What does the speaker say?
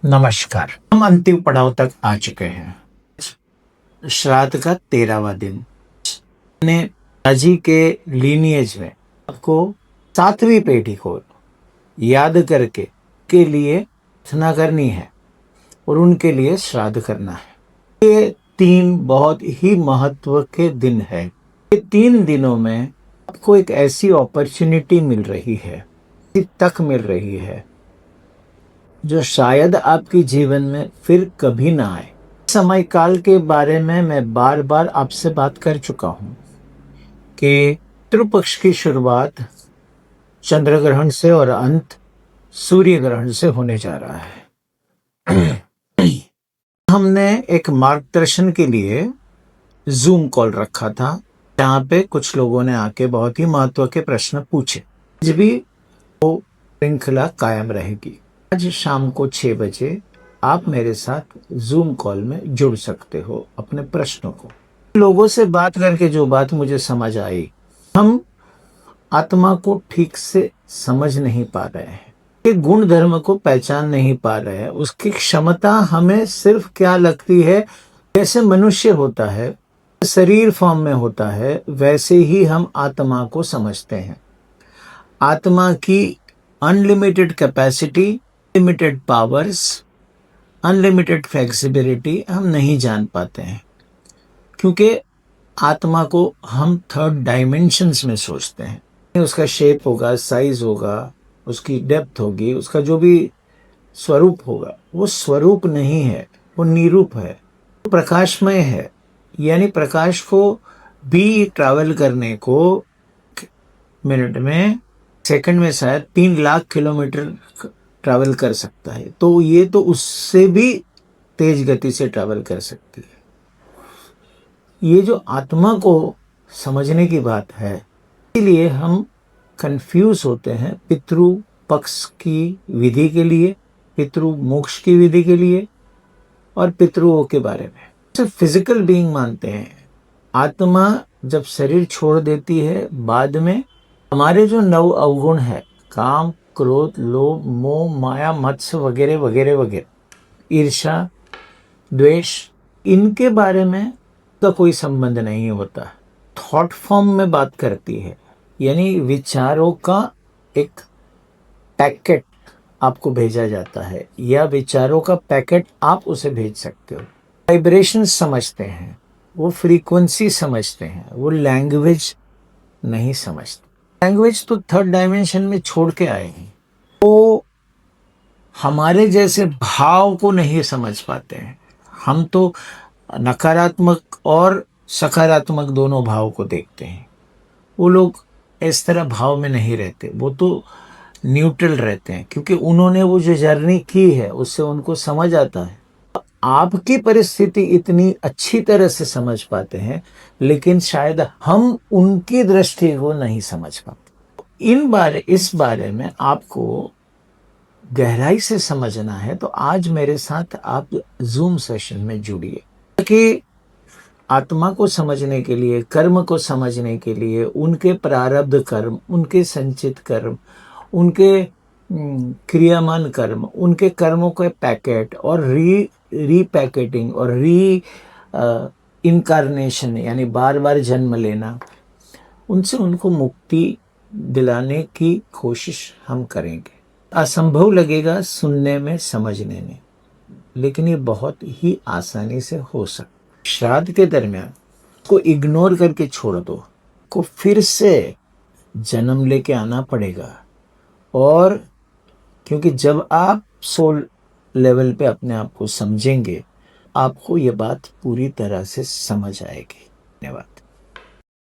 नमस्कार। हम अंतिम पड़ाव तक आ चुके हैं। श्राद्ध का 13वां दिन। ने पिताजी के लीनिएज में आपको 7वीं पीढ़ी को याद करके के लिए प्रार्थना करनी है और उनके लिए श्राद्ध करना है। ये 3 बहुत ही महत्व के दिन है। ये 3 दिनों में आपको एक ऐसी अपॉर्चुनिटी मिल रही है, तक मिल रही है जो शायद आपके जीवन में फिर कभी ना आए। समय काल के बारे में मैं बार बार आपसे बात कर चुका हूं कि पितृ पक्ष की शुरुआत चंद्र ग्रहण से और अंत सूर्य ग्रहण से होने जा रहा है। हमने एक मार्गदर्शन के लिए जूम कॉल रखा था, जहाँ पे कुछ लोगों ने आके बहुत ही महत्व के प्रश्न पूछे। आज भी वो श्रृंखला कायम रहेगी। आज शाम को 6 बजे आप मेरे साथ जूम कॉल में जुड़ सकते हो अपने प्रश्नों को। लोगों से बात करके जो बात मुझे समझ आई, हम आत्मा को ठीक से समझ नहीं पा रहे हैं, के गुण धर्म को पहचान नहीं पा रहे हैं। उसकी क्षमता हमें सिर्फ क्या लगती है, जैसे मनुष्य होता है, शरीर फॉर्म में होता है, वैसे ही हम आत्मा को समझते हैं। आत्मा की unlimited capacity, limited powers, unlimited flexibility हम नहीं जान पाते हैं, क्योंकि आत्मा को हम 3rd डायमेंशंस में सोचते हैं। उसका शेप होगा, साइज होगा, उसकी डेप्थ होगी, उसका जो भी स्वरूप होगा, वो स्वरूप नहीं है, वो निरूप है, वो प्रकाशमय है। यानी प्रकाश को भी ट्रैवल करने को मिनट में, सेकंड में शायद 3 लाख किलोमीटर ट्रैवल कर सकता है, तो ये तो उससे भी तेज गति से ट्रैवल कर सकती है। ये जो आत्मा को समझने की बात है, इसलिए हम कंफ्यूज होते हैं पितृ पक्ष की विधि के लिए, पितृ मोक्ष की विधि के लिए और पितृओं के बारे में। सिर्फ फिजिकल बीइंग मानते हैं। आत्मा जब शरीर छोड़ देती है, बाद में हमारे जो 9 अवगुण है, काम, क्रोध, लोभ, मोह, माया, मत्स्य वगैरह वगैरह वगैरह, ईर्ष्या, द्वेष, इनके बारे में का कोई संबंध नहीं होता। थॉट फॉर्म में बात करती है, यानी विचारों का एक पैकेट आपको भेजा जाता है, या विचारों का पैकेट आप उसे भेज सकते हो। वाइब्रेशन समझते हैं, वो फ्रीक्वेंसी समझते हैं, वो लैंग्वेज नहीं समझते। लैंग्वेज तो 3rd डायमेंशन में छोड़ के आए हैं। वो हमारे जैसे भाव को नहीं समझ पाते हैं। हम तो नकारात्मक और सकारात्मक दोनों भाव को देखते हैं। वो लोग इस तरह भाव में नहीं रहते, वो तो न्यूट्रल रहते हैं, क्योंकि उन्होंने वो जो जर्नी की है उससे उनको समझ आता है। आपकी परिस्थिति इतनी अच्छी तरह से समझ पाते हैं, लेकिन शायद हम उनकी दृष्टि को नहीं समझ पाते। इस बारे में आपको गहराई से समझना है, तो आज मेरे साथ आप जूम सेशन में जुड़िए, ताकि आत्मा को समझने के लिए, कर्म को समझने के लिए, उनके प्रारब्ध कर्म, उनके संचित कर्म, उनके क्रियामान कर्म, उनके कर्मों के पैकेट और रीपैकेटिंग और इनकारनेशन, यानी बार बार जन्म लेना, उनसे उनको मुक्ति दिलाने की कोशिश हम करेंगे। असंभव लगेगा सुनने में, समझने में, लेकिन ये बहुत ही आसानी से हो सकता। श्राद्ध के दरमियान को इग्नोर करके छोड़ दो, को फिर से जन्म लेके आना पड़ेगा। और क्योंकि जब आप सोल लेवल पे अपने आप को समझेंगे, आपको ये बात पूरी तरह से समझ आएगी। धन्यवाद।